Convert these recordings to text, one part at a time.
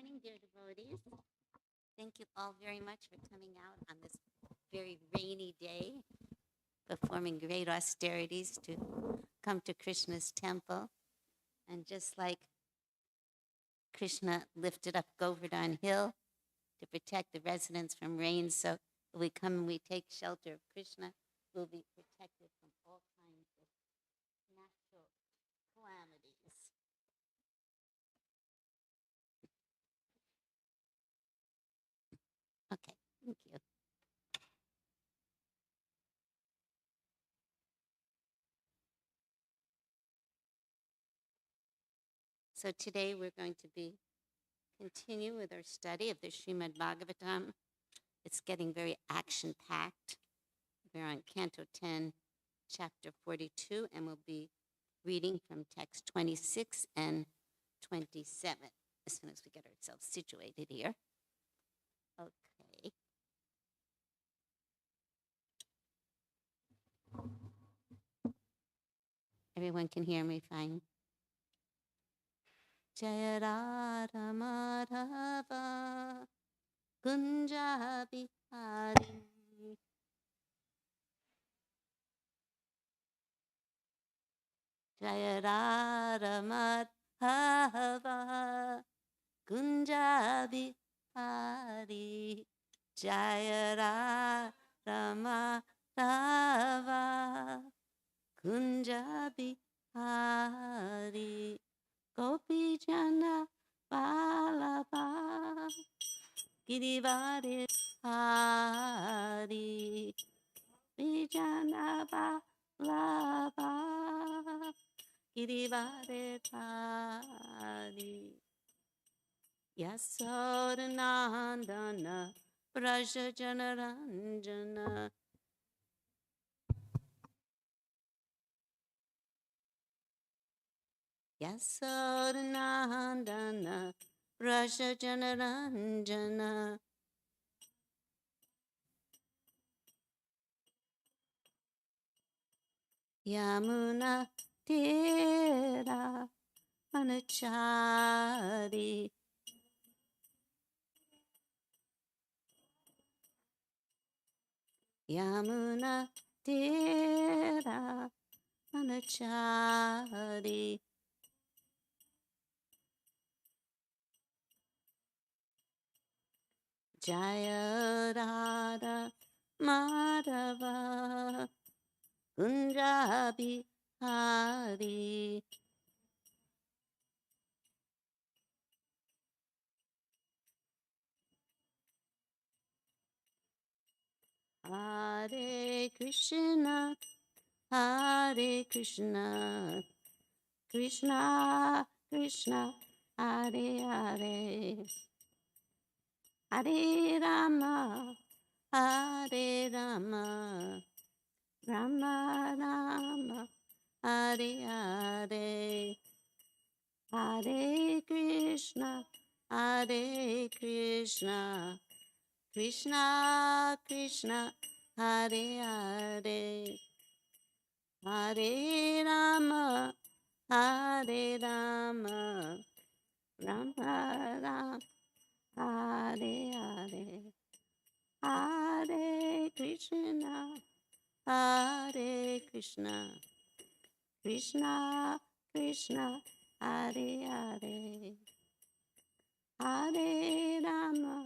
morning, dear devotees. Thank you all very much for coming out on this very rainy day, performing great austerities to come to Krishna's temple. And just like Krishna lifted up Govardhan Hill to protect the residents from rain, so if we come and we take shelter of Krishna, we'll be protected from all kinds of natural calamities. Okay, thank you. So today we're going to continue with our study of the Srimad Bhagavatam. It's getting very action-packed. We're on Canto 10, Chapter 42, and we'll be reading from text 26 and 27 as soon as we get ourselves situated here. Okay. Everyone can hear me fine? Jaya Radha Madhava Kunja Bihari Jaya Radha Madhava Kunja Bihari Jaya Radha Madhava Kunja Bihari Gopi Jana Balaba Girivare Hari Vijana Balaba Girivare Hari Yasodanandana Braja Janaranjana Yasodanandana Braja Janaranjana Yamuna Tera Manachari Yamuna Tera Manachari Jaya Radha Madhava Kunjabi Hari Hare Krishna Hare Krishna Krishna Krishna Hare Hare Hare Rama Hare Rama Rama Rama Hare Hare Hare Krishna Hare Krishna Krishna Krishna Hare Hare Hare Rama Hare Rama Rama Rama Hare Hare Hare Krishna Hare Krishna Krishna Krishna Hare Hare Hare Rama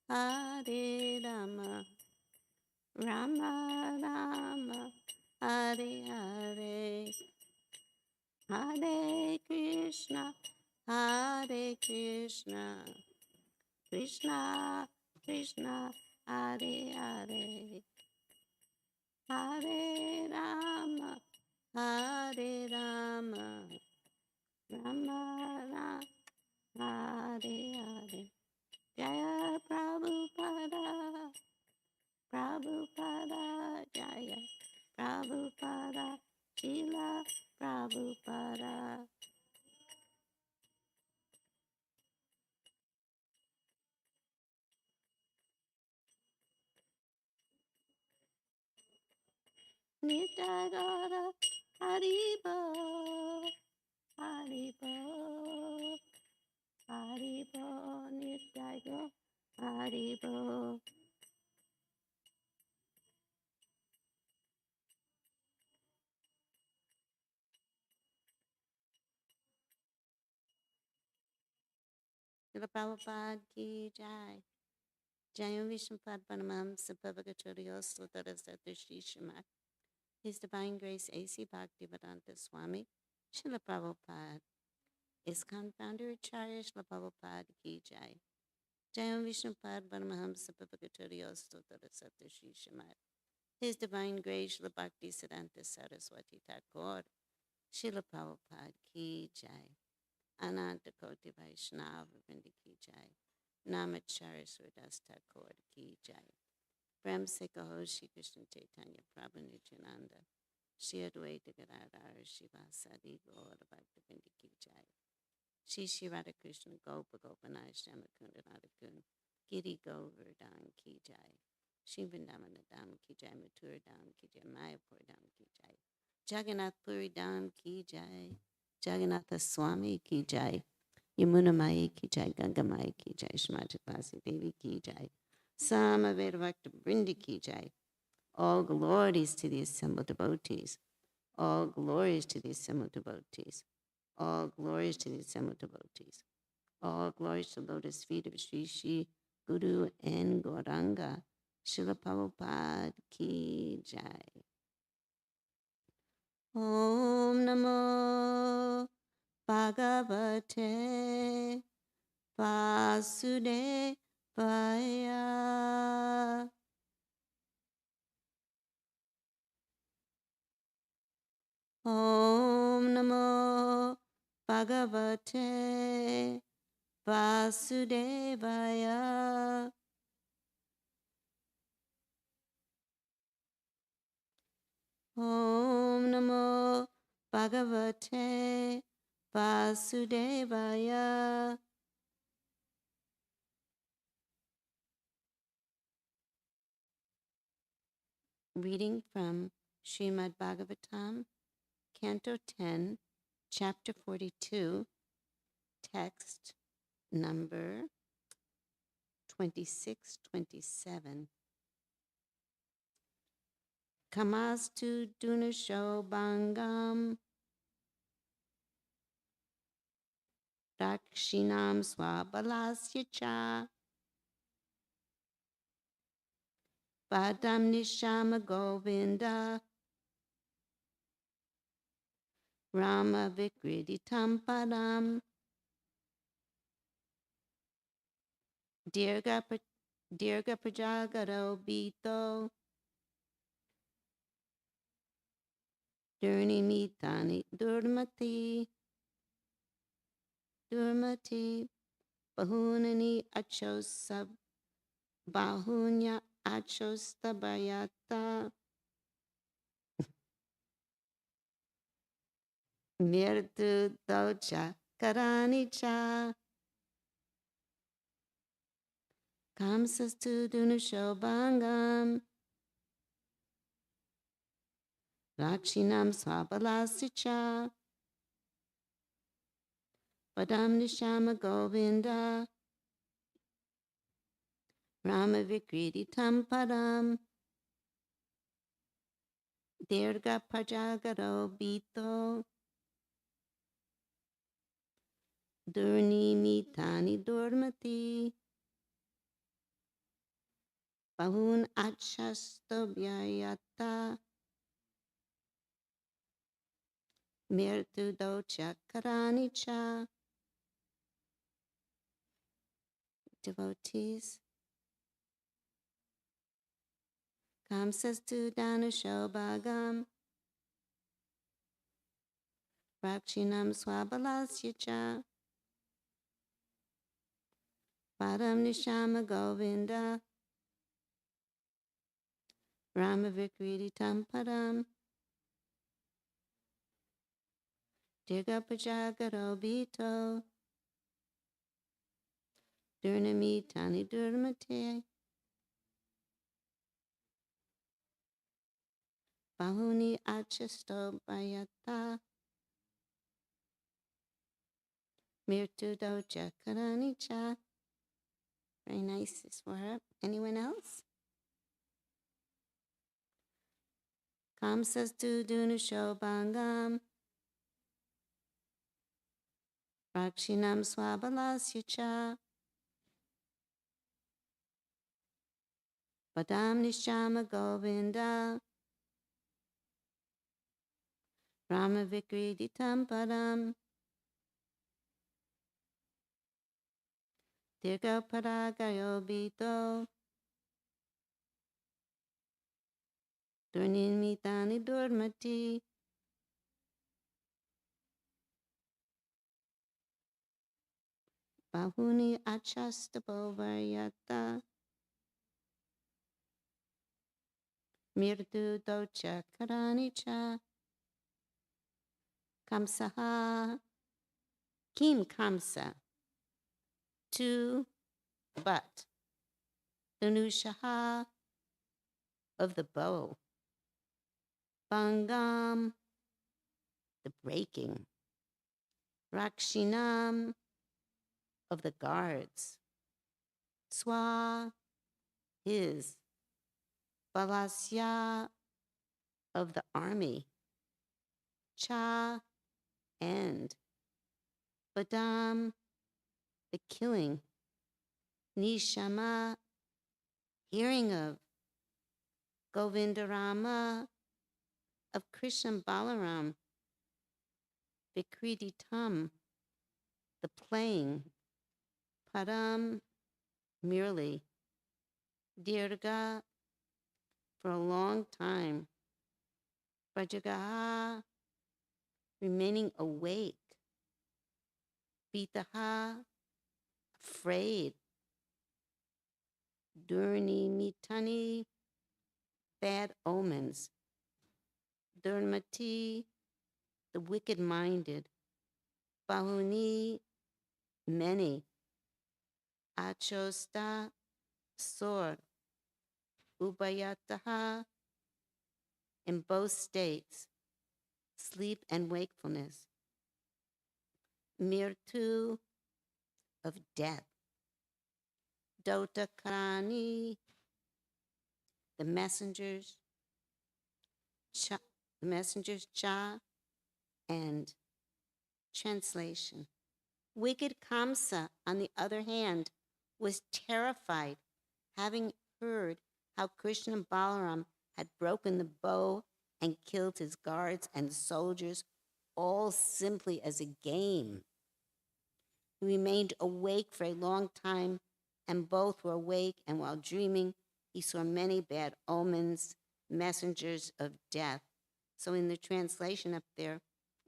Hare Rama Rama Rama Hare Hare Hare Krishna Hare Krishna Krishna Krishna Hare Hare Hare Rama Hare Rama Rama Rama Hare Hare Jaya Prabhupada Prabhupada Jaya Prabhupada Srila Prabhupada Nitagara Haribo Haribo Haribo, Nityayo, Haribo. Srila Prabhupada ki jai. Jayam Vishnupad Paramam Sabhavagacharyos Lutarasata Shri Srimad. His Divine Grace A.C. Bhaktivedanta Swami, Srila Prabhupada, ISKCON Founder Acharya Srila Prabhupada ki jai. Jayam Vishnupad Paramaham Sabhavagacharyos Lutarasata Shri Srimad. His Divine Grace Srila Bhakti Siddhanta Saraswati Thakur, Srila Prabhupada ki jai. Ananta Koti Vaishnava Vrinda ki jai. Namacharya Sridas Thakur ki jai. Prem se kaho Shri Krishna Chaitanya Prabhu Nityananda. Shri Advaita Gadadhara Shivasadi Gaura Bhakta Vrinda ki jai. Shri Shri Radha Krishna Gopa Gopanaya Shamakunda Radhakun. Giri Govardhan ki jai. Shri Vrindavana Dham ki jai. Mathura Dham ki jai. Mayapur Dham ki jai. Jagannath Puri Dham ki jai. Jagannatha Swami ki jai. Yamuna Mai ki jai. Ganga Mai ki jai. Shrimati Vasi Devi ki jai. Samaveda Bhakta Vrindi ki jai. All glories to the assembled devotees. All glories to the assembled devotees. All glories to the assembled devotees. All glories to the lotus feet of Sri Sri Guru and Gauranga. Srila Prabhupada ki jai. Om Namo Bhagavate Vasudevaya. Om Namo Bhagavate Vasudevaya. Om Namo Bhagavate Vasudevaya. Reading from Srimad Bhagavatam, Canto 10, Chapter 42, text number 2627. Kamastu Dunasho Bangam Dakshinam Swabalasya Cha Vadam Nishama Govinda Rama Vikriditam Padam Dirga Prajagaro Bito Durnimitani Durmati Bahunani Achosab Bahunya Achostabayata Mirdu Docha Karanicha Kamsastu Dunusho Bangam Rakshinam Swabalasicha Padam Nishama Govinda Rama Vikriti Padam Dirga Pajagaro Bito Durni Mitani Durmati Bahun Achastobhyayata Mirtu Docha Karanicha. Devotees, Kamsastu Danusho Bhagam Rakshinam Swabalasya Cha Padam Nishama Govinda Rama Vikriti Padam Dirga Pajagaro Bito Durnami Tani Durmate Bahuni Achasto Bayata Mirtu doja karani cha. Very nice this for her. Anyone else? Kamsas tu dunu shobangam. Rakshinam swabalasya cha. Padam nishama govinda. Rama vikriditam padam. Dirga paragayo bito. Durnin mitani durmati. Bahuni achastabo varyata. Mirdu docha karanicha. Kamsaha. Kim kamsa. To but. Dhanushaha of the bow. Bangam, the breaking. Rakshinam of the guards. Swa, his. Balasya of the army. Cha, and. Badam, the killing. Nishama, hearing of. Govindarama of Krishna Balaram. Vikriditam, the playing. Padam, merely. Dirga, for a long time. Vrajagaha, remaining awake. Vitaha, afraid. Durni mitani, bad omens. Durmati, the wicked-minded. Bahuni, many. Achosta, sword. Ubayataha, in both states, sleep and wakefulness. Mirtu, of death. Dotakarani, the messengers. Cha, the messengers, Cha, and translation. Wicked Kamsa, on the other hand, was terrified, having heard how Krishna and Balaram had broken the bow and killed his guards and soldiers, all simply as a game. He remained awake for a long time, and both were awake, and while dreaming, he saw many bad omens, messengers of death. So in the translation up there,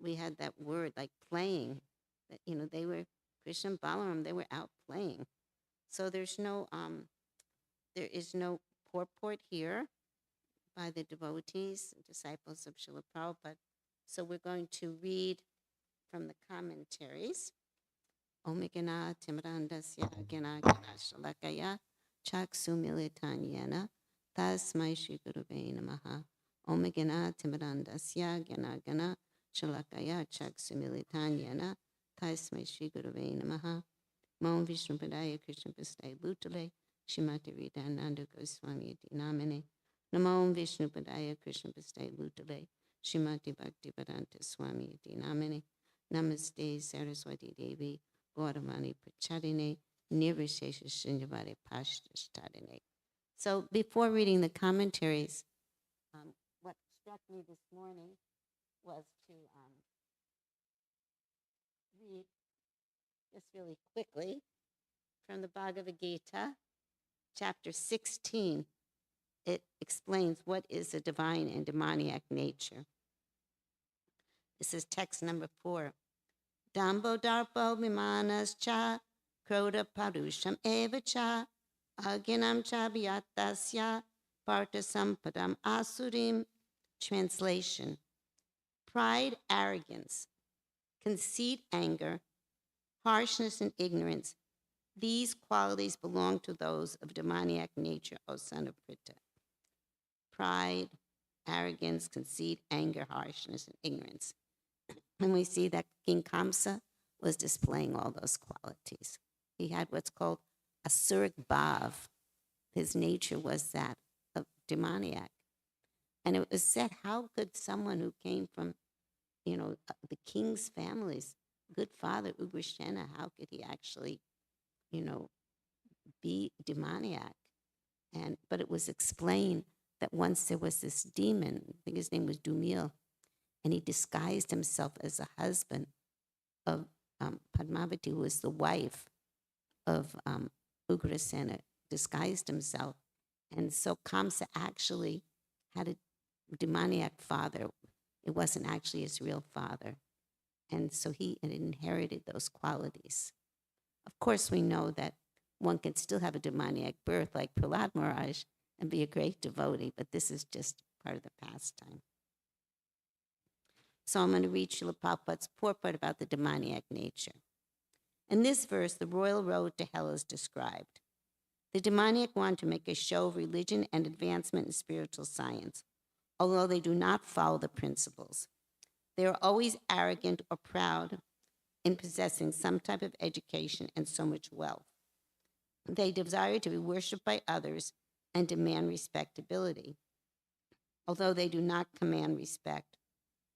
we had that word like playing, that, they were, Krishna and Balaram, they were out playing. So there is no purport here by the devotees, disciples of Srila Prabhupada. So we're going to read from the commentaries. Omigana Timrandasya Gana Gana Shalakaya Chaksumilitanyana Tasmai Shri Gurave Namaha. Omigana Timrandasya Gana Gana Shalakaya Chaksumilitanyana Tasmai Shri Gurave Namaha. Mom Vishnu Padaya Krishna Pastai Bhutale Shimati Ridananda Goswami Namine. Namo Vishnu Padaya Krishna Pastai Bhutale Shimati Bhakti Vedanta Swami Namine. Namaste Saraswati Devi Gautamani Prachadine Nirvishesha Shunyavadi Pashtastadine. So before reading the commentaries, what struck me this morning was to read just really quickly from the Bhagavad Gita, chapter 16. It explains what is a divine and demoniac nature. This is text number 4. Dambo darpo vimanas cha, kroda parusham eva cha, aginam cha bhyatasya, parta sampadam asurim. Translation: pride, arrogance, conceit, anger, harshness, and ignorance. These qualities belong to those of demoniac nature, O son of Pritha. Pride, arrogance, conceit, anger, harshness, and ignorance. And we see that King Kamsa was displaying all those qualities. He had what's called a Surik Bhav. His nature was that of demoniac. And it was said, how could someone who came from, the king's families, good father, Ugrashena, how could he actually, be demoniac? But it was explained that once there was this demon, I think his name was Dumil, and he disguised himself as a husband of Padmavati, who was the wife of Ugrasena, disguised himself. And so Kamsa actually had a demoniac father. It wasn't actually his real father. And so he had inherited those qualities. Of course, we know that one can still have a demoniac birth like Prahlad Maharaj and be a great devotee, but this is just part of the pastime. So I'm going to read Srila Prabhupada's purport about the demoniac nature. In this verse, the royal road to hell is described. The demoniac want to make a show of religion and advancement in spiritual science, although they do not follow the principles. They are always arrogant or proud in possessing some type of education and so much wealth. They desire to be worshipped by others and demand respectability. Although they do not command respect,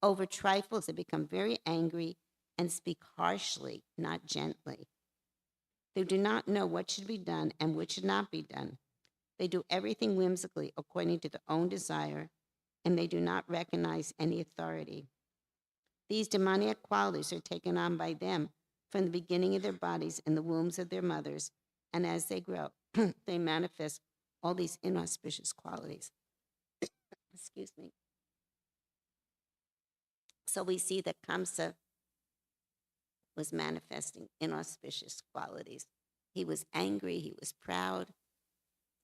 over trifles they become very angry and speak harshly, not gently. They do not know what should be done and what should not be done. They do everything whimsically according to their own desire, and they do not recognize any authority. These demoniac qualities are taken on by them from the beginning of their bodies in the wombs of their mothers, and as they grow, they manifest all these inauspicious qualities. Excuse me. So we see that Kamsa was manifesting inauspicious qualities. He was angry, he was proud,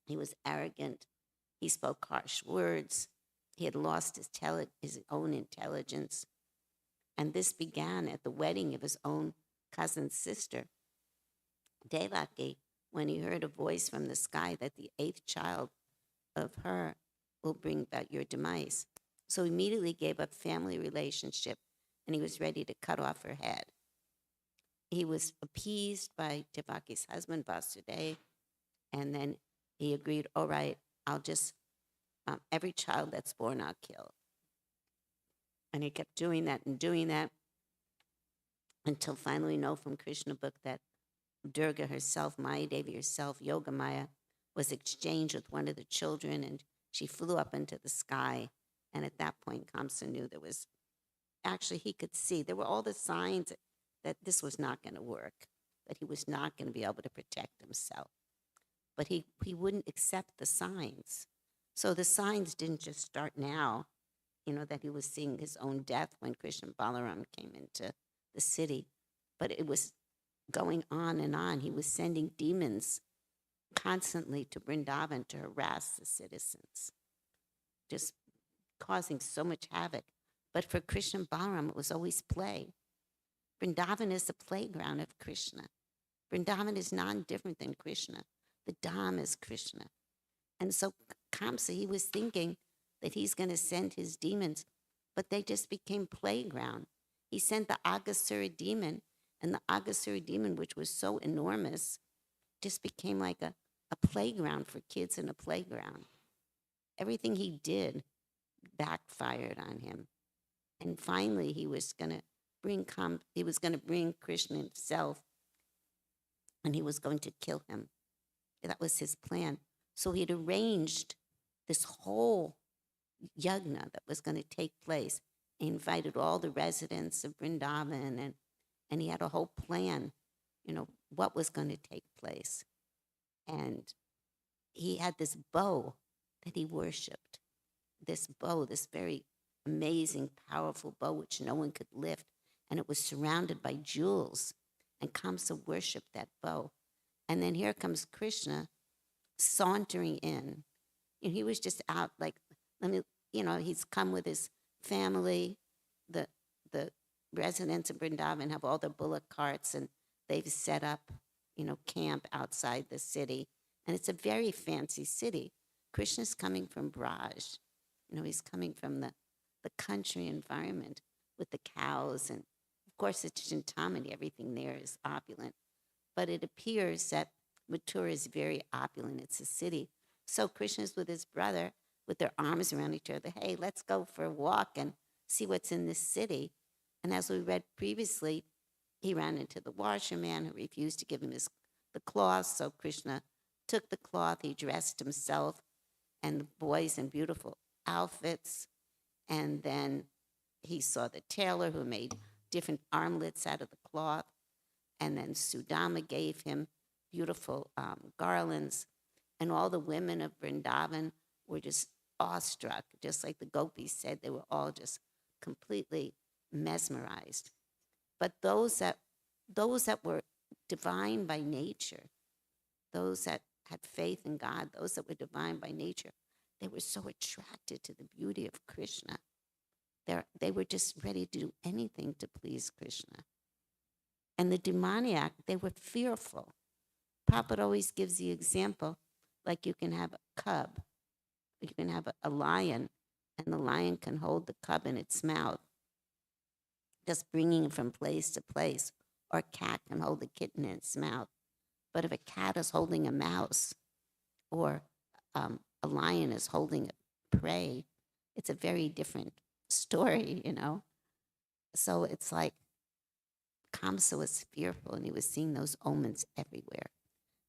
he was arrogant, he spoke harsh words, he had lost his own intelligence. And this began at the wedding of his own cousin's sister, Devaki, when he heard a voice from the sky that the 8th child of her will bring about your demise. So he immediately gave up family relationship and he was ready to cut off her head. He was appeased by Devaki's husband, Vasudeva, and then he agreed, all right, I'll just, every child that's born, I'll kill. And he kept doing that until finally we know from Krishna book that Durga herself, Maya Devi herself, Yoga Maya, was exchanged with one of the children, and she flew up into the sky. And at that point, Kamsa knew there was, actually he could see, there were all the signs that this was not going to work, that he was not going to be able to protect himself. But he wouldn't accept the signs. So the signs didn't just start now, that he was seeing his own death when Krishna Balaram came into the city, but it was going on and on. He was sending demons constantly to Vrindavan to harass the citizens, just causing so much havoc. But for Krishna Balaram, it was always play. Vrindavan is the playground of Krishna. Vrindavan is non-different than Krishna. The Dham is Krishna. And so Kamsa, he was thinking that he's going to send his demons, but they just became playground. He sent the Aghasura demon, and the Aghasura demon, which was so enormous, just became like a playground for kids in a playground. Everything he did backfired on him. And finally, he was going to bring Krishna himself, and he was going to kill him. That was his plan. So he had arranged this whole yagna that was going to take place. He invited all the residents of Vrindavan, and he had a whole plan, what was going to take place. And he had this bow that he worshipped. This bow, this very amazing, powerful bow, which no one could lift. And it was surrounded by jewels. And Kamsa worshipped that bow. And then here comes Krishna sauntering in. And he was just out he's come with his family. The residents of Vrindavan have all their bullock carts, and they've set up, camp outside the city. And it's a very fancy city. Krishna's coming from Braj. He's coming from the country environment with the cows and of course, it's Chintamani, everything there is opulent. But it appears that Mathura is very opulent. It's a city. So Krishna's with his brother with their arms around each other. Hey, let's go for a walk and see what's in this city. And as we read previously, he ran into the washerman who refused to give him the cloth. So Krishna took the cloth, he dressed himself and the boys in beautiful outfits. And then he saw the tailor who made different armlets out of the cloth. And then Sudama gave him beautiful garlands. And all the women of Vrindavan were just awestruck, just like the gopis said. They were all just completely mesmerized. But those that were divine by nature, those that had faith in God, those that were divine by nature, they were so attracted to the beauty of Krishna. They were just ready to do anything to please Krishna. And the demoniac, they were fearful. Prabhupada always gives the example, like you can have a cub, you can have a lion, and the lion can hold the cub in its mouth, just bringing it from place to place, or a cat can hold the kitten in its mouth. But if a cat is holding a mouse, or a lion is holding a prey, it's a very different story, you know? So it's like Kamsa was fearful, and he was seeing those omens everywhere.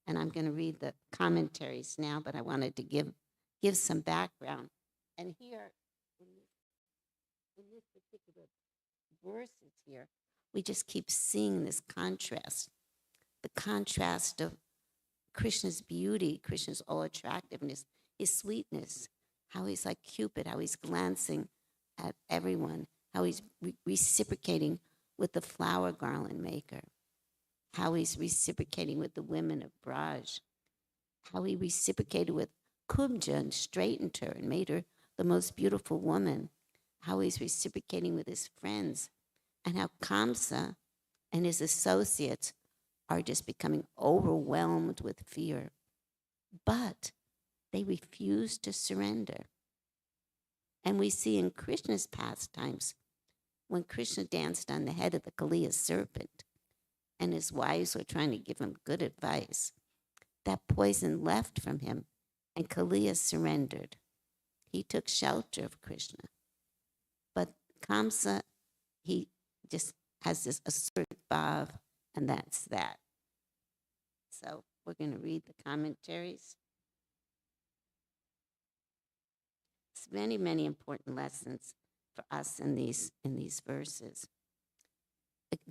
And I'm going to read the commentaries now, but I wanted to give some background. And here, in this particular verses here, we just keep seeing this contrast, the contrast of Krishna's beauty, Krishna's all attractiveness, his sweetness, how he's like Cupid, how he's glancing at everyone, how he's reciprocating with the flower garland maker, how he's reciprocating with the women of Braj, how he reciprocated with Kubja and straightened her and made her the most beautiful woman, how he's reciprocating with his friends, and how Kamsa and his associates are just becoming overwhelmed with fear. But they refuse to surrender. And we see in Krishna's pastimes, when Krishna danced on the head of the Kaliya serpent, and his wives were trying to give him good advice, that poison left from him, and Kaliya surrendered. He took shelter of Krishna. But Kamsa, he just has this assertive bhav, and that's that. So we're going to read the commentaries. It's many, many important lessons for us in these verses.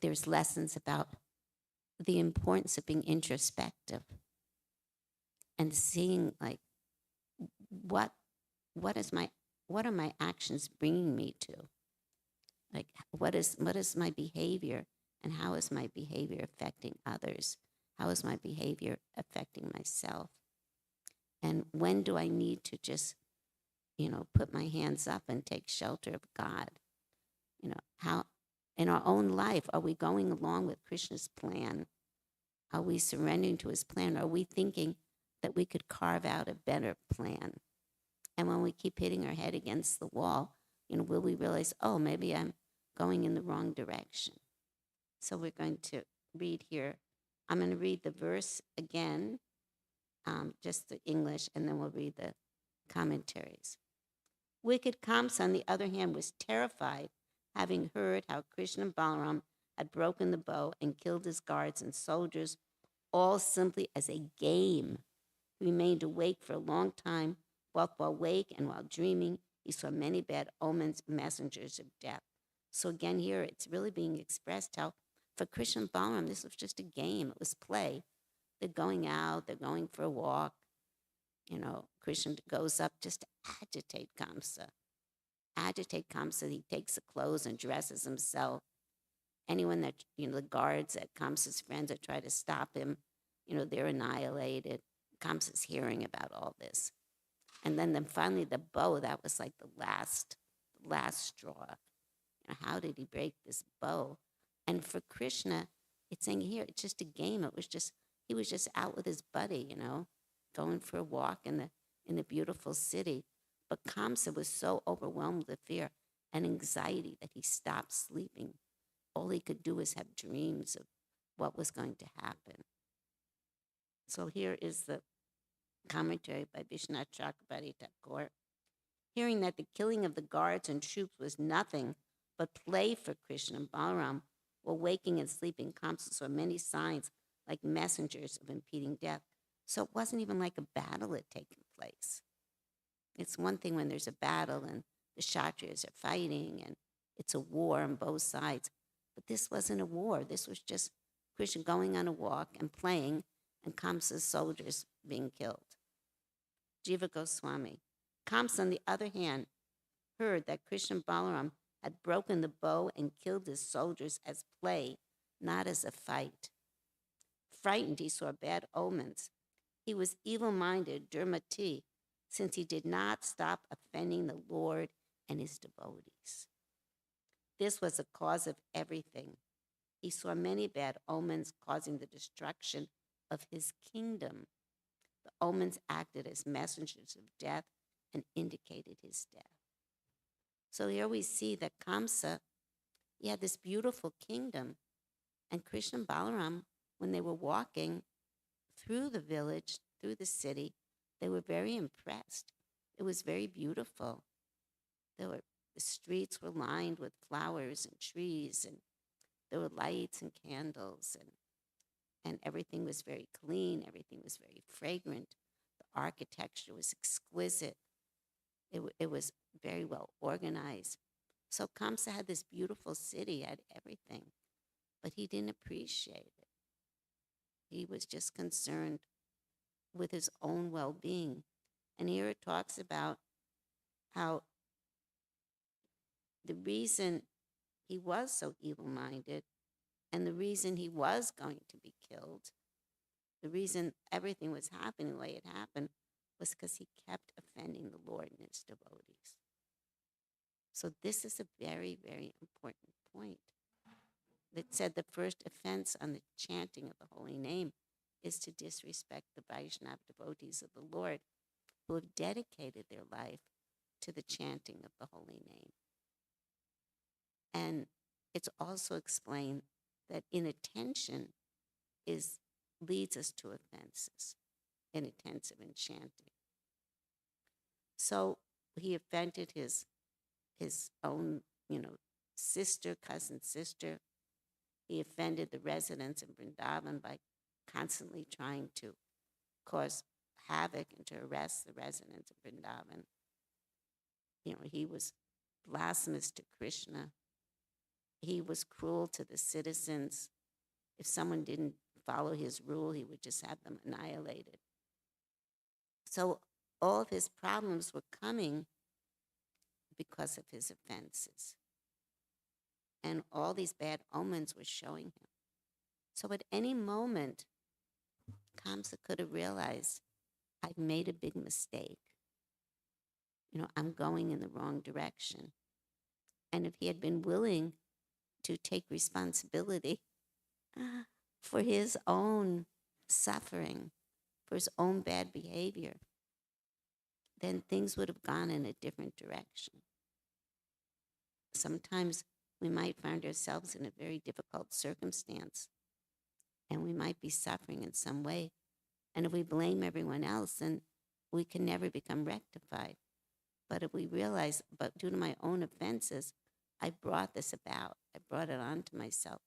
There's lessons about the importance of being introspective and seeing, like, what are my actions bringing me to? Like, what is my behavior, and how is my behavior affecting others? How is my behavior affecting myself? And when do I need to just, put my hands up and take shelter of God? How in our own life, are we going along with Krishna's plan? Are we surrendering to his plan? Are we thinking that we could carve out a better plan? And when we keep hitting our head against the wall, will we realize, oh, maybe I'm going in the wrong direction? So we're going to read here. I'm going to read the verse again, just the English, and then we'll read the commentaries. Wicked Kamsa, on the other hand, was terrified, having heard how Krishna and Balaram had broken the bow and killed his guards and soldiers, all simply as a game. He remained awake for a long time. Both while awake and while dreaming, he saw many bad omens, messengers of death. So again here, it's really being expressed how for Krishna and Balaram, this was just a game. It was play. They're going out. They're going for a walk. Krishna goes up just to agitate Kamsa. He takes the clothes and dresses himself. Anyone that, the guards at Kamsa's friends that try to stop him, they're annihilated. Kamsa's hearing about all this. And then finally the bow, that was like the last straw. How did he break this bow? And for Krishna, it's saying here, it's just a game. He was just out with his buddy, going for a walk in the beautiful city. But Kamsa was so overwhelmed with fear and anxiety that he stopped sleeping. all he could do was have dreams of what was going to happen. So here is the commentary by Vishwanath Chakrabarti Thakur. Hearing that the killing of the guards and troops was nothing but play for Krishna and Balaram, while waking and sleeping, Kamsa saw many signs like messengers of impending death. So it wasn't even like a battle had taken place. It's one thing when there's a battle and the Kshatriyas are fighting and it's a war on both sides. But this wasn't a war. This was just Krishna going on a walk and playing and Kamsa's soldiers being killed. Jiva Goswami. Kamsa, on the other hand, heard that Krishna and Balaram had broken the bow and killed his soldiers as play, not as a fight. Frightened, he saw bad omens. He was evil-minded, Durmati, since he did not stop offending the Lord and his devotees. This was the cause of everything. He saw many bad omens causing the destruction of his kingdom. The omens acted as messengers of death and indicated his death. So here we see that Kamsa, he had this beautiful kingdom, and Krishna and Balaram, when they were walking through the village, through the city, they were very impressed. It was very beautiful. The streets were lined with flowers and trees, and there were lights and candles, and everything was very clean. Everything was very fragrant. The architecture was exquisite. It was very well organized. So Kamsa had this beautiful city, had everything, but he didn't appreciate it. He was just concerned with his own well-being. And here it talks about how the reason he was so evil-minded and the reason he was going to be killed, the reason everything was happening the way it happened, was because he kept offending the Lord and his devotees. So this is a very, very important point. That said the first offense on the chanting of the holy name is to disrespect the Vaishnava devotees of the Lord who have dedicated their life to the chanting of the holy name. And it's also explained that inattention leads us to offenses, inattentive in chanting. So he offended his own, cousin sister. He offended the residents in Vrindavan by constantly trying to cause havoc and to arrest the residents of Vrindavan. He was blasphemous to Krishna. He was cruel to the citizens. If someone didn't follow his rule, he would just have them annihilated. So all of his problems were coming because of his offenses. And all these bad omens were showing him. So at any moment, Kamsa could have realized, I've made a big mistake. I'm going in the wrong direction. And if he had been willing to take responsibility for his own suffering, for his own bad behavior, then things would have gone in a different direction. Sometimes we might find ourselves in a very difficult circumstance, and we might be suffering in some way. And if we blame everyone else, then we can never become rectified. But if we realize, but due to my own offenses, I brought this about. I brought it onto myself.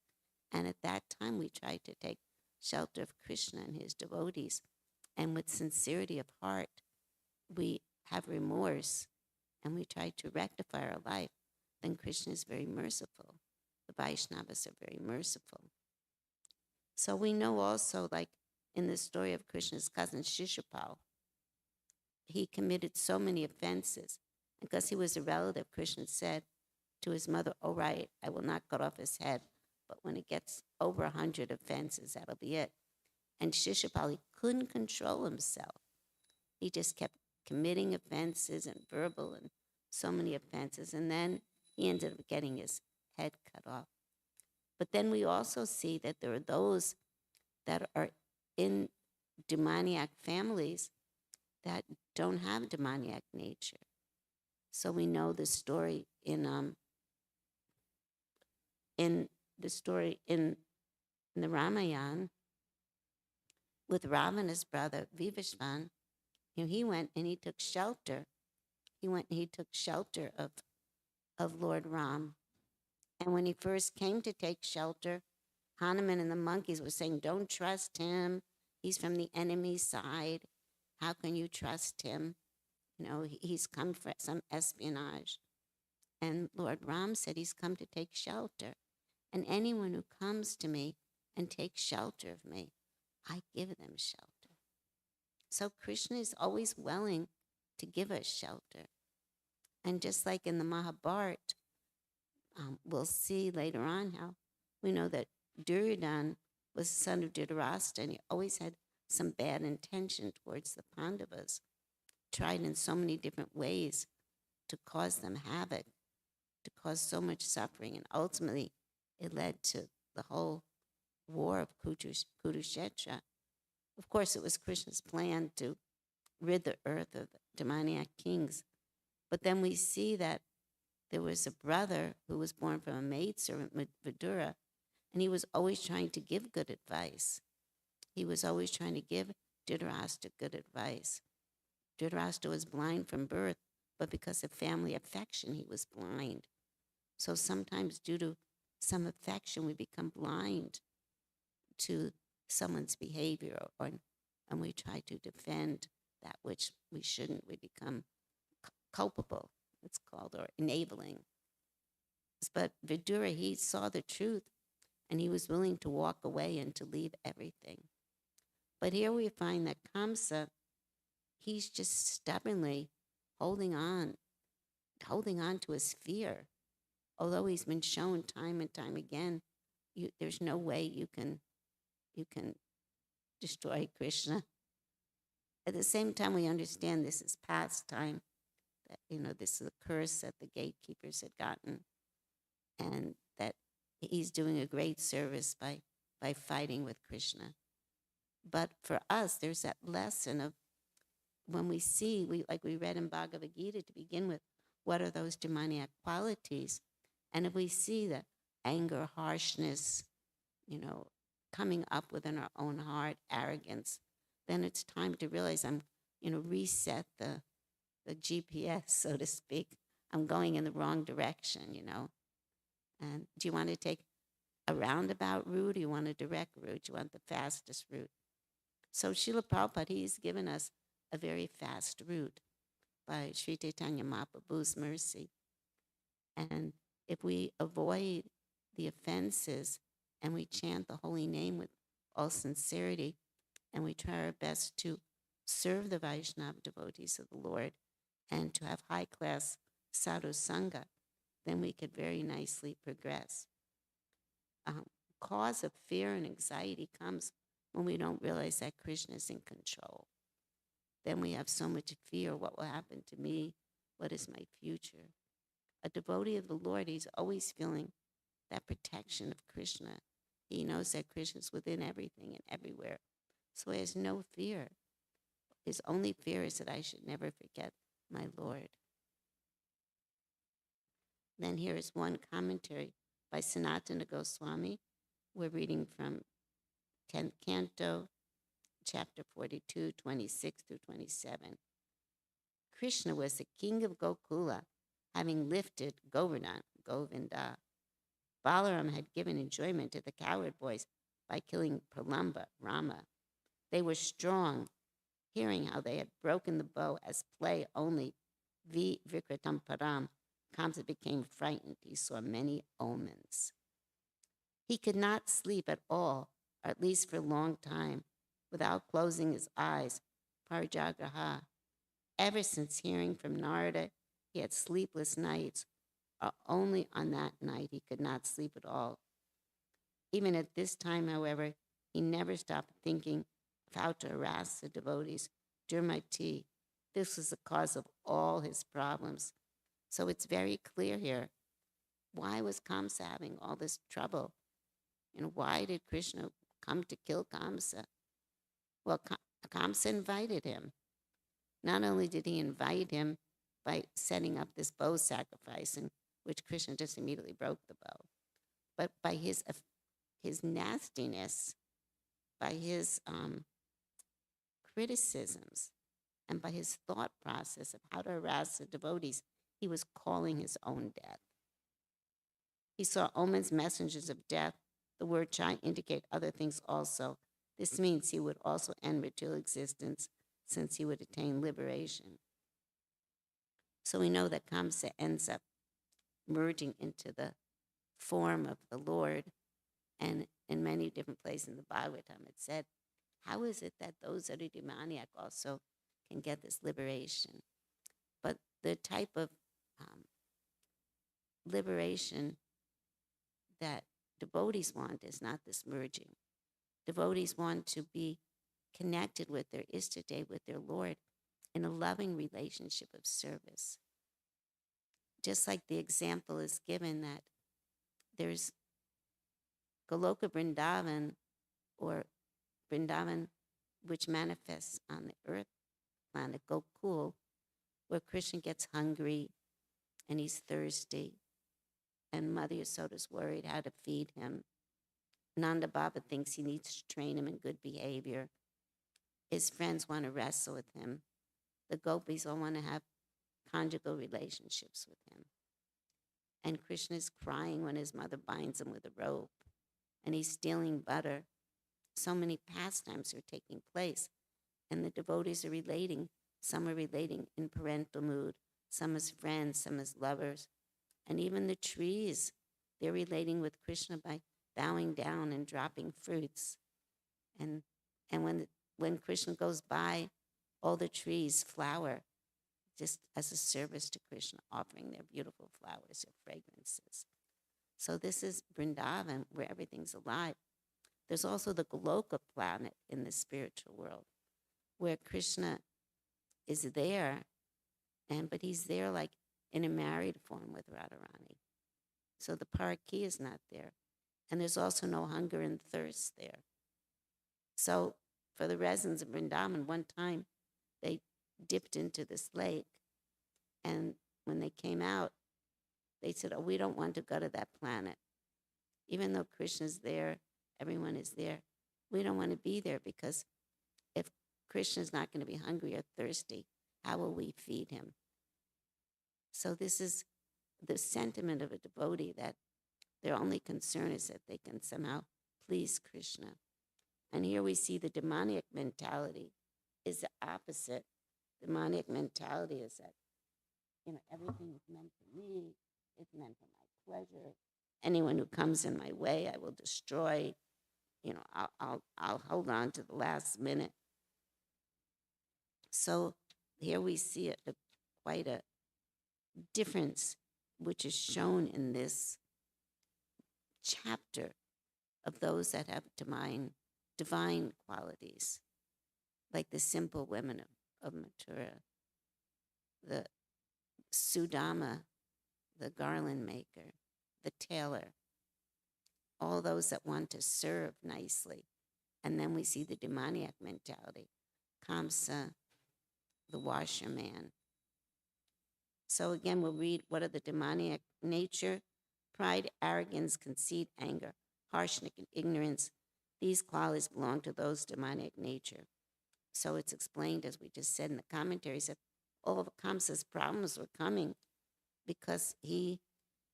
And at that time, we tried to take shelter of Krishna and his devotees. And with sincerity of heart, we have remorse and we try to rectify our life. Then Krishna is very merciful. The Vaishnavas are very merciful. So we know also, like in the story of Krishna's cousin Shishupal, he committed so many offenses. Because he was a relative, Krishna said to his mother, "Oh, right, I will not cut off his head, but when it gets over 100 offenses, that'll be it." And Shishupal, he couldn't control himself. He just kept committing offenses and verbal and so many offenses. And then he ended up getting his head cut off. But then we also see that there are those that are in demoniac families that don't have demoniac nature. So we know the story in the story in the Ramayana with Ravana's brother, Vivishvan. He went and he took shelter. He went and he took shelter of Lord Ram. And when he first came to take shelter, Hanuman and the monkeys were saying, don't trust him. He's from the enemy's side. How can you trust him? He's come for some espionage. And Lord Ram said he's come to take shelter. And anyone who comes to me and takes shelter of me, I give them shelter. So Krishna is always willing to give us shelter. And just like in the Mahabharata, we'll see later on how we know that Duryodhana was the son of Dhritarashtra, and he always had some bad intention towards the Pandavas, tried in so many different ways to cause them havoc, to cause so much suffering, and ultimately it led to the whole war of Kurukshetra. Of course, it was Krishna's plan to rid the earth of the demoniac kings, but then we see that there was a brother who was born from a maidservant, Vidura, and he was always trying to give good advice. He was always trying to give Dhritarashtra good advice. Dhritarashtra was blind from birth, but because of family affection, he was blind. So sometimes due to some affection, we become blind to someone's behavior, and we try to defend that which we shouldn't. We become culpable, it's called, or enabling. But Vidura, he saw the truth, and he was willing to walk away and to leave everything. But here we find that Kamsa, he's just stubbornly holding on to his fear. Although he's been shown time and time again, there's no way you can destroy Krishna. At the same time, we understand this is past time, that, this is a curse that the gatekeepers had gotten, and that he's doing a great service by fighting with Krishna. But for us, there's that lesson of when we see, like we read in Bhagavad Gita to begin with, what are those demoniac qualities? And if we see the anger, harshness, coming up within our own heart, arrogance, then it's time to realize I'm, reset the GPS, so to speak. I'm going in the wrong direction, And do you want to take a roundabout route, or you want a direct route? You want the fastest route? So Srila Prabhupada, he's given us a very fast route by Sri Chaitanya Mahaprabhu's mercy. And if we avoid the offenses and we chant the holy name with all sincerity, and we try our best to serve the Vaishnava devotees of the Lord and to have high-class sadhu sangha, then we could very nicely progress. Cause of fear and anxiety comes when we don't realize that Krishna is in control. Then we have so much fear. What will happen to me? What is my future? A devotee of the Lord, he's always feeling that protection of Krishna. He knows that Krishna is within everything and everywhere. So he has no fear. His only fear is that I should never forget my Lord. Then here is one commentary by Sanatana Goswami. We're reading from 10th Canto, chapter 42, 26 through 27. Krishna was the king of Gokula, having lifted Govardhan, Govinda. Balaram had given enjoyment to the coward boys by killing Pralamba, Rama. They were strong, hearing how they had broken the bow as play only. Vikritam Param, Kamsa became frightened. He saw many omens. He could not sleep at all, or at least for a long time, without closing his eyes, Parjagraha. Ever since hearing from Narada, he had sleepless nights, or only on that night he could not sleep at all. Even at this time, however, he never stopped thinking of how to harass the devotees. Durmati, this was the cause of all his problems. So it's very clear here. Why was Kamsa having all this trouble? Why did Krishna come to kill Kamsa? Well, Kamsa invited him. Not only did he invite him by setting up this bow sacrifice, in which Krishna just immediately broke the bow, but by his nastiness, by his criticisms, and by his thought process of how to harass the devotees, he was calling his own death. He saw omens, messengers of death. The word chai indicate other things also. This means he would also end material existence, since he would attain liberation. So we know that Kamsa ends up merging into the form of the Lord. And in many different places in the Bhagavatam, it said, how is it that those that are demoniac also can get this liberation? But the type of liberation that devotees want is not this merging. Devotees want to be connected with their Ishtadev, with their Lord, in a loving relationship of service. Just like the example is given that there's Goloka Vrindavan, or Vrindavan, which manifests on the earth planet, Gokul, where Krishna gets hungry and he's thirsty, and Mother Yasoda's worried how to feed him. Nanda Baba thinks he needs to train him in good behavior. His friends want to wrestle with him. The gopis all want to have conjugal relationships with him. And Krishna is crying when his mother binds him with a rope, and he's stealing butter. So many pastimes are taking place, and the devotees are relating. Some are relating in parental mood, some as friends, some as lovers. And even the trees, they're relating with Krishna by bowing down and dropping fruits. And when Krishna goes by, all the trees flower just as a service to Krishna, offering their beautiful flowers, their fragrances. So this is Vrindavan, where everything's alive. There's also the Goloka planet in the spiritual world, where Krishna is there, but he's there like in a married form with Radharani. So the Paraki is not there. And there's also no hunger and thirst there. So for the residents of Vrindavan, one time they dipped into this lake, and when they came out, they said, oh, we don't want to go to that planet. Even though Krishna's there, everyone is there, we don't want to be there, because if Krishna's not going to be hungry or thirsty, how will we feed him? So this is the sentiment of a devotee, that their only concern is that they can somehow please Krishna. And here we see the demoniac mentality is the opposite. Demoniac mentality is that, everything is meant for me, it's meant for my pleasure. Anyone who comes in my way, I will destroy. I'll hold on to the last minute. So here we see quite a difference, which is shown in this chapter, of those that have divine qualities, like the simple women of Mathura, the Sudama, the garland maker, the tailor, all those that want to serve nicely. And then we see the demoniac mentality, Kamsa, the washerman. So again, we'll read what are the demoniac nature: pride, arrogance, conceit, anger, harshness, and ignorance. These qualities belong to those demoniac nature. So it's explained, as we just said in the commentaries, that all of Kamsa's problems were coming because he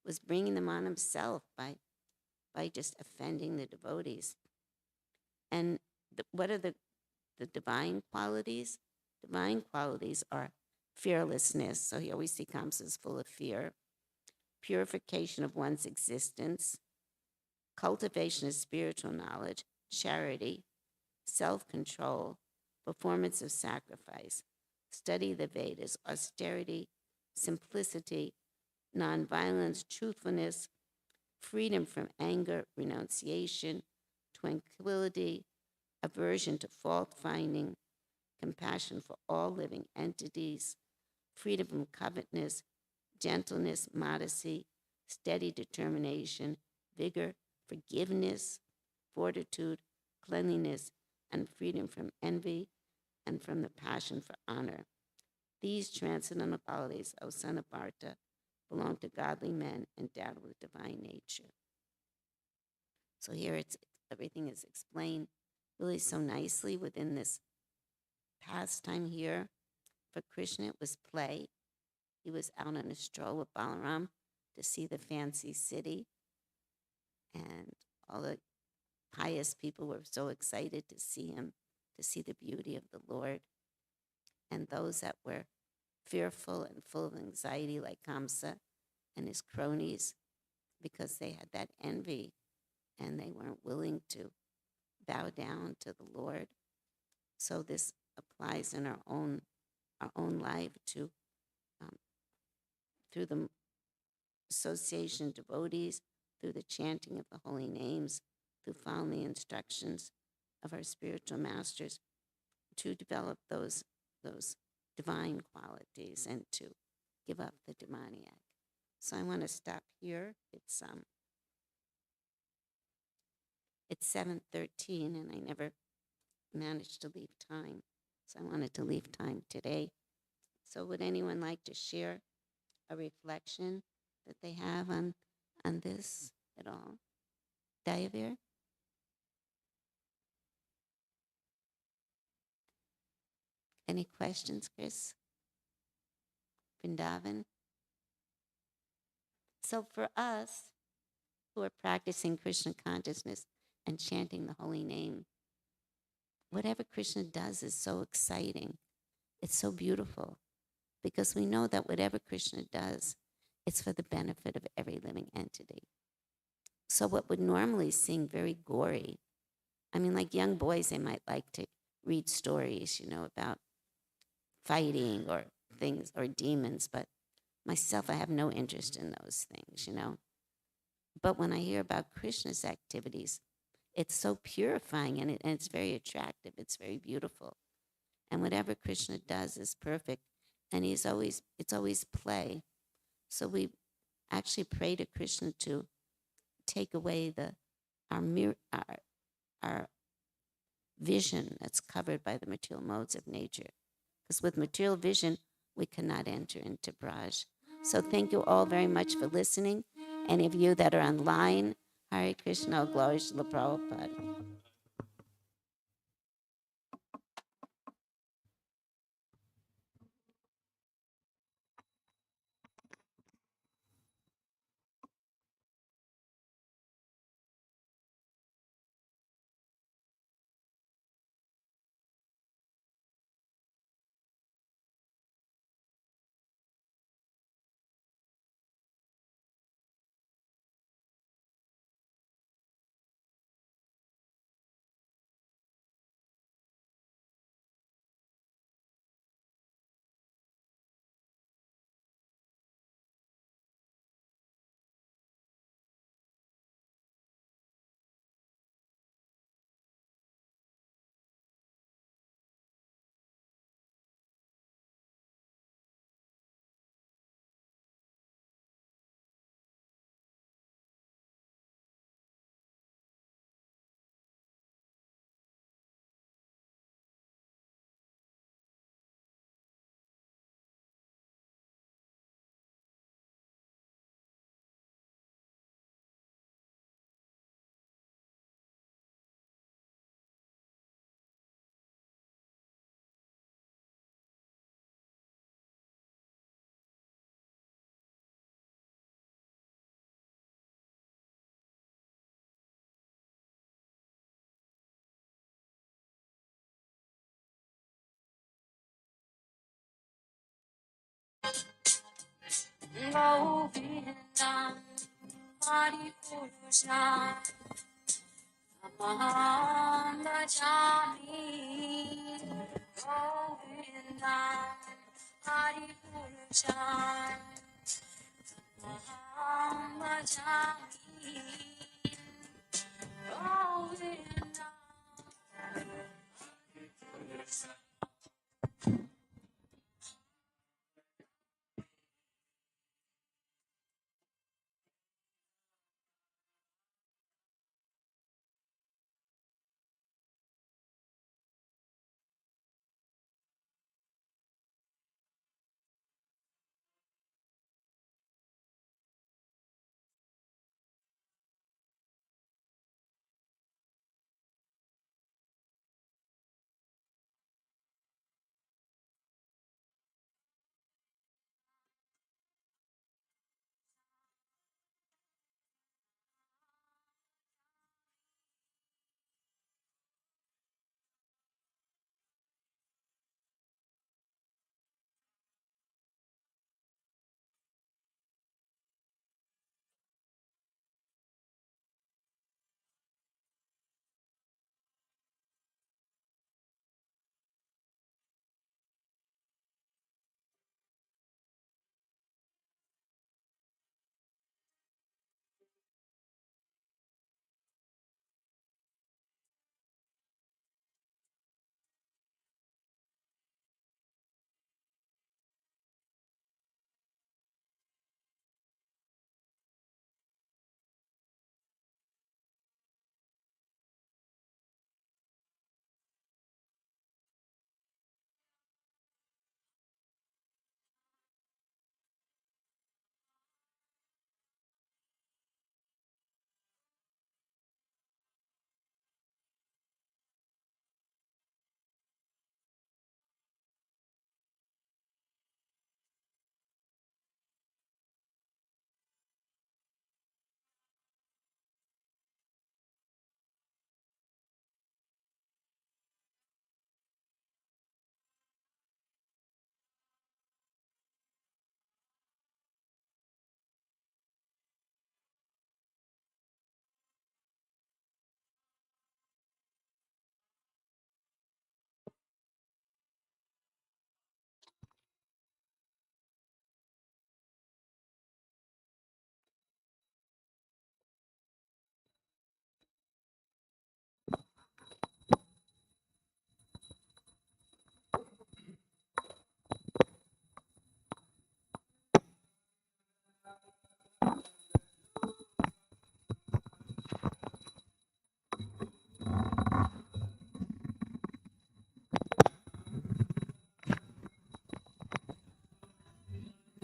was bringing them on himself by just offending the devotees. And what are the divine qualities? Divine qualities are fearlessness. So here we see Kamsa is full of fear. Purification of one's existence. Cultivation of spiritual knowledge. Charity. Self-control. Performance of sacrifice. Study the Vedas. Austerity. Simplicity. Nonviolence. Truthfulness. Freedom from anger. Renunciation. Tranquility. Aversion to fault-finding. Compassion for all living entities, freedom from covetousness, gentleness, modesty, steady determination, vigor, forgiveness, fortitude, cleanliness, and freedom from envy and from the passion for honor. These transcendental qualities, O son of Bharata, belong to godly men endowed with divine nature. So here everything is explained really so nicely within this pastime here. For Krishna, it was play. He was out on a stroll with Balaram to see the fancy city, and all the pious people were so excited to see him, to see the beauty of the Lord. And those that were fearful and full of anxiety, like Kamsa and his cronies, because they had that envy and they weren't willing to bow down to the Lord. So this applies in our own life to through the association of devotees, through the chanting of the holy names, through following the instructions of our spiritual masters, to develop those divine qualities and to give up the demoniac. So I want to stop here. It's 7:13, and I never managed to leave time, so I wanted to leave time today. So would anyone like to share a reflection that they have on this at all? Dayavir? Any questions, Chris? Vrindavan? So for us who are practicing Krishna consciousness and chanting the holy name, whatever Krishna does is so exciting. It's so beautiful because we know that whatever Krishna does, it's for the benefit of every living entity. So what would normally seem very gory, I mean, like young boys, they might like to read stories, about fighting or things or demons, but myself, I have no interest in those things, But when I hear about Krishna's activities, it's so purifying and it's very attractive. It's very beautiful. And whatever Krishna does is perfect. And it's always play. So we actually pray to Krishna to take away our vision that's covered by the material modes of nature. Because with material vision, we cannot enter into Braj. So thank you all very much for listening. Any of you that are online, Hare Krishna, glory to the Prabhupada. Govindam Hari Purusha Amaham Bhajami Govindam Hari Purusha Amaham Bhajami Govindam.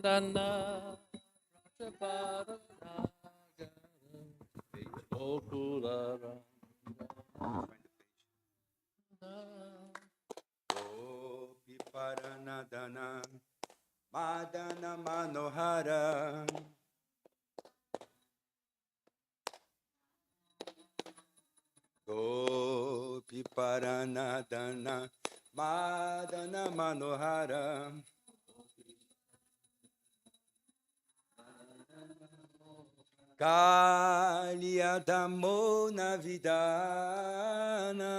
Dana Rajaparanagaram Okularam Gopi Paranadana Madana Manohara Gopi Paranadana Madana Manohara Kaliadamona Vidana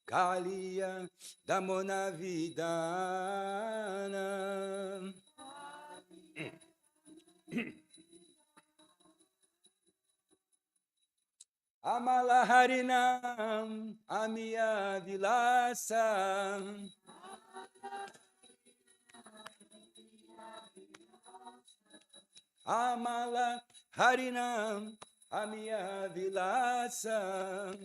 Kalia Damona Vidana Amala Harinam Amiya Vilasa Amala Harinam Amiya Vilasa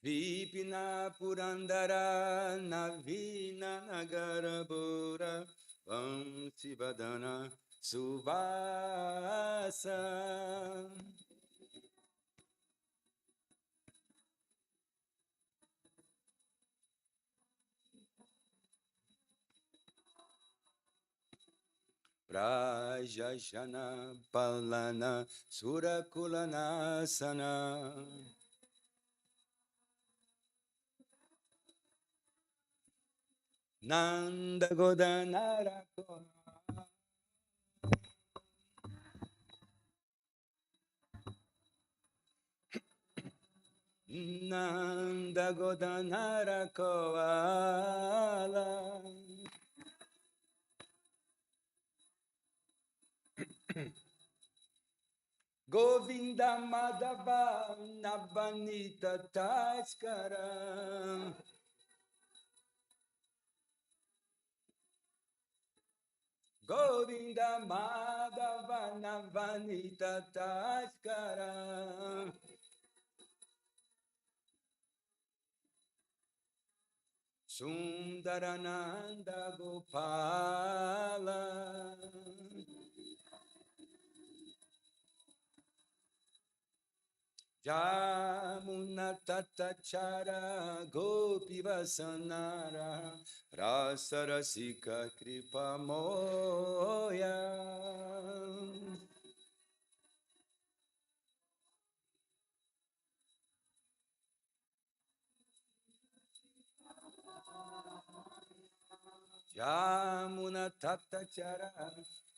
Vipina Purandara Navina Nagarabura Vamsivadana Suvasa Prajajana Palana Surakulanasana Nanda Godanarako Nanda Godanarakoala Govinda Madhava Navanita Taskara Govinda Madhava Navanita Taskara Sundarananda Gopala Jamuna Tatachara Gopi Vasanara Rasarasika Kripa Moya Jamuna Tatachara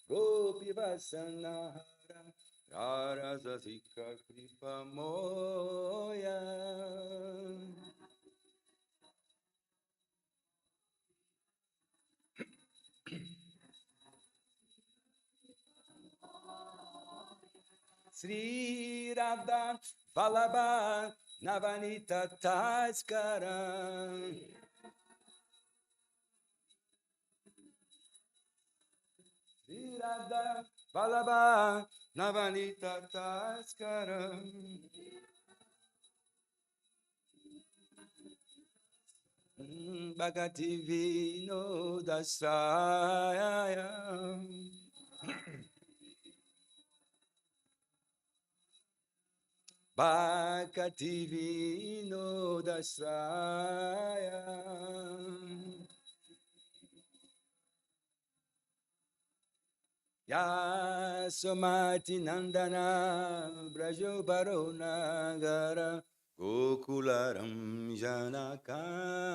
Gopi Vasanara Rasarasika Kripa Moya Sri Radha Vallabha Navanita Taskara Sri Radha Vallabha Navanita Taskara Bhagati Vino Dasaya Bhakti Vino Dasaya Yasomati Nandana Brajo Baronagara Gokularam Janakana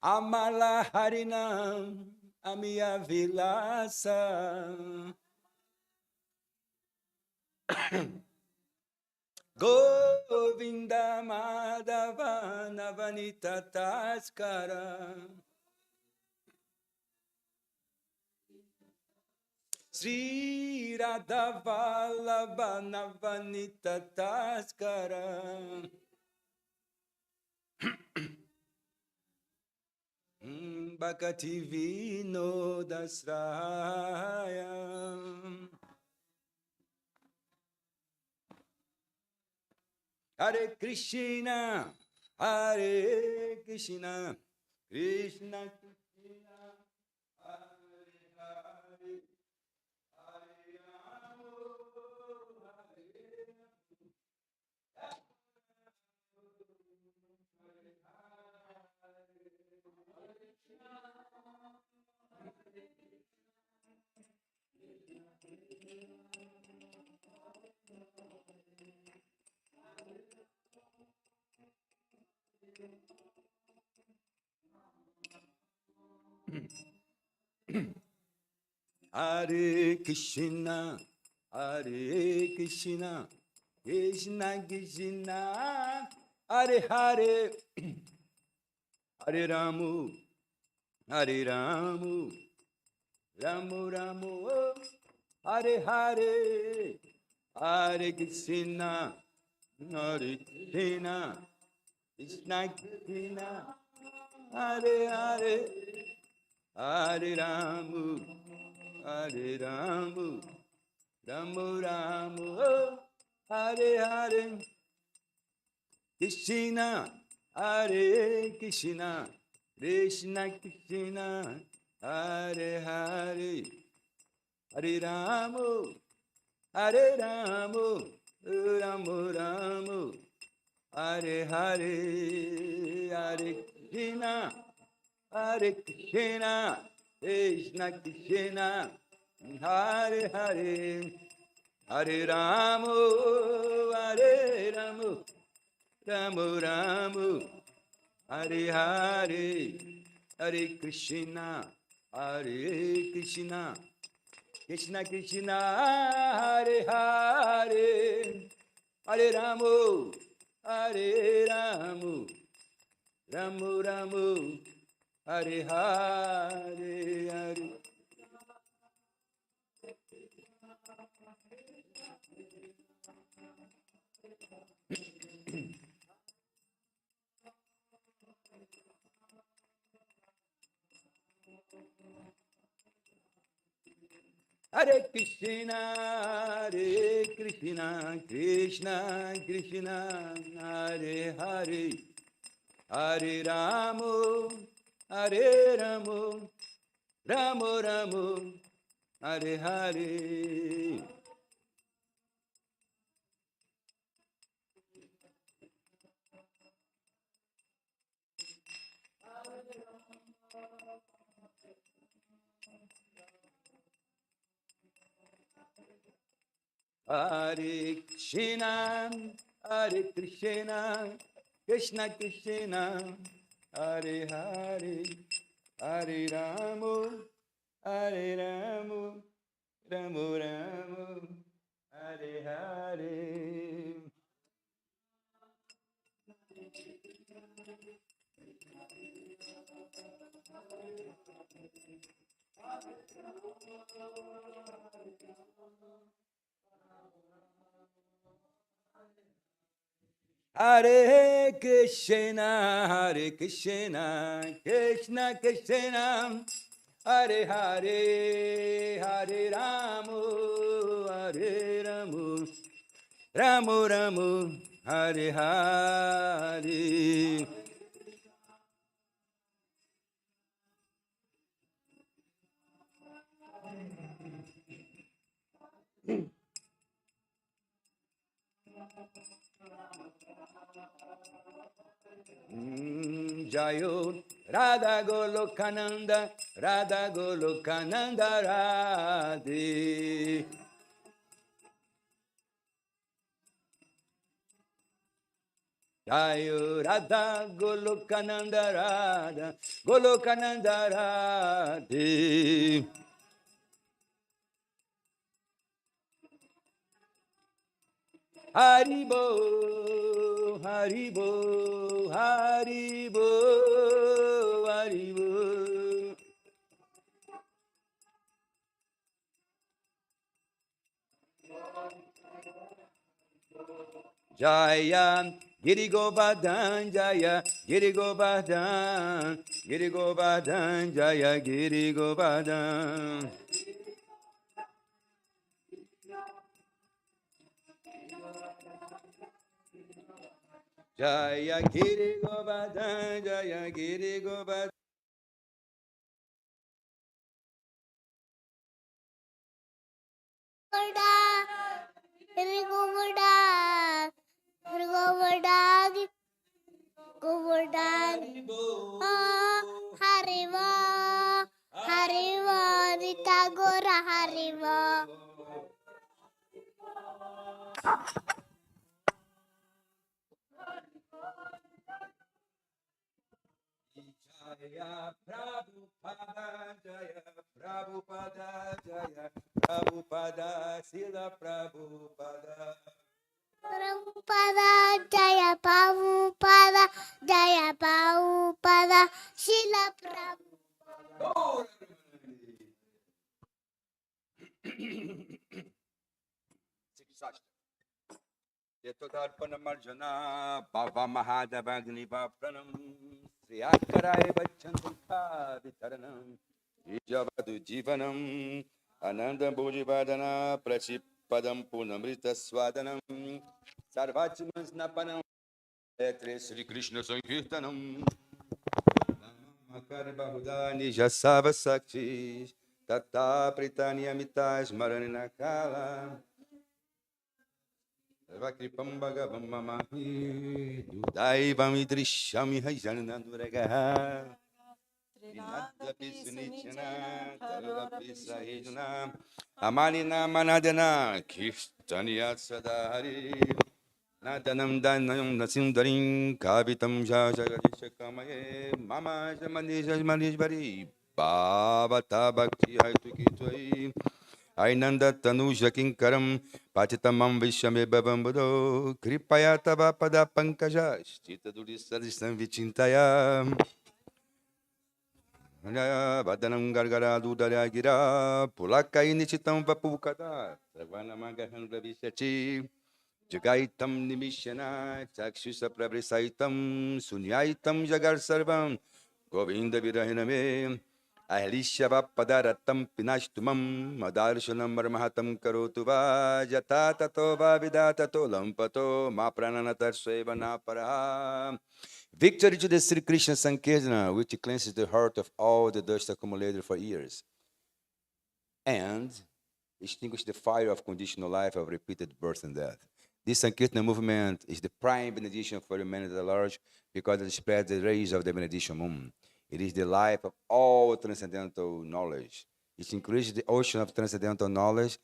Amala Harinam Amiya Vilasa Govinda Madhava Navanita Taskara Sri Radha Vallabha Navanita Taskara Bhakti Vinodasraya. Hare Krishna, Hare Krishna, Krishna Krishna, Hare Hare, Hare Rama, Hare Krishna, Hare Krishna, Krishna Krishna, Hare Hare, Hare Ramu, Hare Ramu, Ramu Ramu, Hare Hare, Hare Krishna, Hare Krishna, Krishna Krishna, Hare Hare, Hare Ramu, Hare Ramu, Ramu Ramu, Hare Hare, Krishna, Hare Krishna, Krishna Krishna, Hare Hare, Hare Ramu, Hare Ramu, Ramu Ramu, Hare Hare, Hare Krishna, Hare Krishna, Krishna Krishna, Hare Hare, Hare Ramu, Hare Ramu, Ramu Ramu, Hare Hare, Hare Krishna, Hare Krishna, Krishna Krishna, Hare Hare, Hare Ramu, Hare Ramu, Ramu Ramu, Hare Hare, Hare. Hare Krishna, Hare Krishna, Krishna Krishna, Hare Hare, Hare Ramu, Hare Ramu, Ramu Ramu, Hare Hare. Hare Krishna, Hare Krishna, Krishna Krishna, Hare Hare, Hare Ramu, Hare Ramu, Ramu Ramu, Hare Hare. Hare Krishna, Hare Krishna, Krishna Krishna, Hare Hare, Hare Ramu, Hare Ramu, Ramu Ramu, Hare Hare. Jayo Radha Golokananda, Radha Golokananda Radhe. Jayo Radha Golokananda Radha Golokananda Radhe. Haribo, Haribo, Haribo, Haribo. Jaya Giri Govardhan Jaya, Giri Govardhan, Giri Govardhan Jaya, Giri Govardhan. Jaya Giri Govardhan, Jaya Giri Govardhan. Jaya Prabhupada, Jaya Prabhupada, Jaya Prabhupada, Sila Prabhupada. Prabhupada, Jaya Prabhupada, Jaya Prabhupada, Srila Prabhupada. Yetodarpanamarjana Bhava Mahadavagni Vapranam Sriyakarai Vachandukha Vitaranam Ijavadu Jivanam Ananda Bodhivadana Prachipadam Punamrita Swadanam Sarvachimas Napanam Etre Sri Krishna Sankirtanam Makar Bahuda Nijasava Sakti Tata Pritani Amitas Maranina Kala Vakripam Bhagavam Mamahi Daivam Idrishami Hajananduragaha Vinadapi Sunichana Tarudapi Sahijana Amanina Manadana Kirtaniyat Sadari Nadanam Danam Nasindarim Kavitam Jajagadishakamaye Mama Jamanijajmanijbari Bhavata Bhakti Haitukitwai Ainanda Tanuja Kinkaram Patitamam Vishame Babambudo Kripaya Tava Pada Pankaja Stita Durisadisan Vichintaya Vadanam Gargara Dudara Gira Pulakai Nichitam Vapukada Ravana Magahandra Vishati Jagaitam Nimishana Chakshusa Prabrisaitam Sunyaitam Jagar Sarvam Govinda Virahiname Ahlishava Padaratam Pinashtumam Madarshanam Marmahatam Karotuva Jata Tato Vavidata Lampato Ma Prananatar Sevana Paraha. Victory to the Sri Krishna Sankirtana, which cleanses the heart of all the dust accumulated for years and extinguish the fire of conditional life of repeated birth and death. This Sankirtana movement is the prime benediction for humanity at large because it spreads the rays of the benediction moon. It is the life of all transcendental knowledge. It increases the ocean of transcendental knowledge,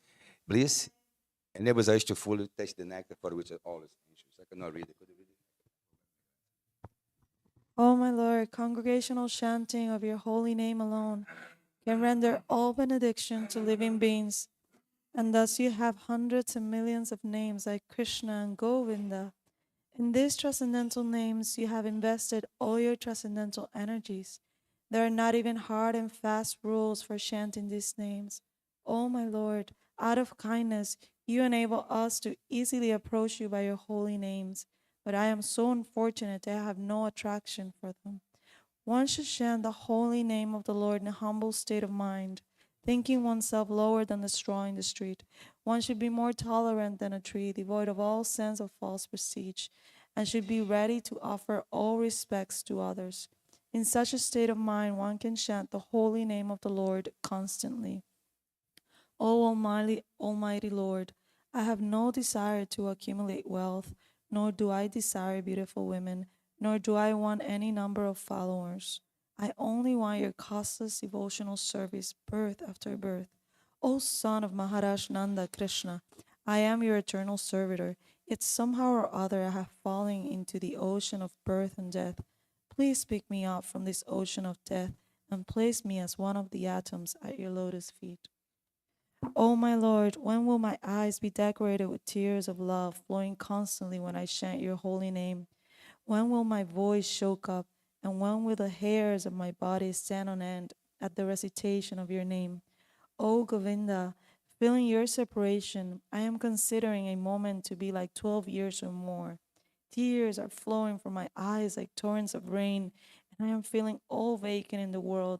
bliss, enables us to fully taste the nectar for which all is anxious. I cannot read it. Could you read it? O my Lord, congregational chanting of your holy name alone can render all benediction to living beings, and thus you have hundreds and millions of names like Krishna and Govinda. In these transcendental names, you have invested all your transcendental energies. There are not even hard and fast rules for chanting these names. O my Lord, out of kindness, you enable us to easily approach you by your holy names, but I am so unfortunate that I have no attraction for them. One should chant the holy name of the Lord in a humble state of mind, thinking oneself lower than the straw in the street. One should be more tolerant than a tree, devoid of all sense of false prestige, and should be ready to offer all respects to others. In such a state of mind, one can chant the holy name of the Lord constantly. O Almighty Lord, I have no desire to accumulate wealth, nor do I desire beautiful women, nor do I want any number of followers. I only want your costless devotional service, birth after birth. O son of Maharaj Nanda Krishna, I am your eternal servitor, yet somehow or other I have fallen into the ocean of birth and death. Please pick me up from this ocean of death and place me as one of the atoms at your lotus feet. O my Lord, when will my eyes be decorated with tears of love flowing constantly when I chant your holy name? When will my voice choke up, and when will the hairs of my body stand on end at the recitation of your name? O Govinda, feeling your separation, I am considering a moment to be like 12 years or more. Tears are flowing from my eyes like torrents of rain, and I am feeling all vacant in the world.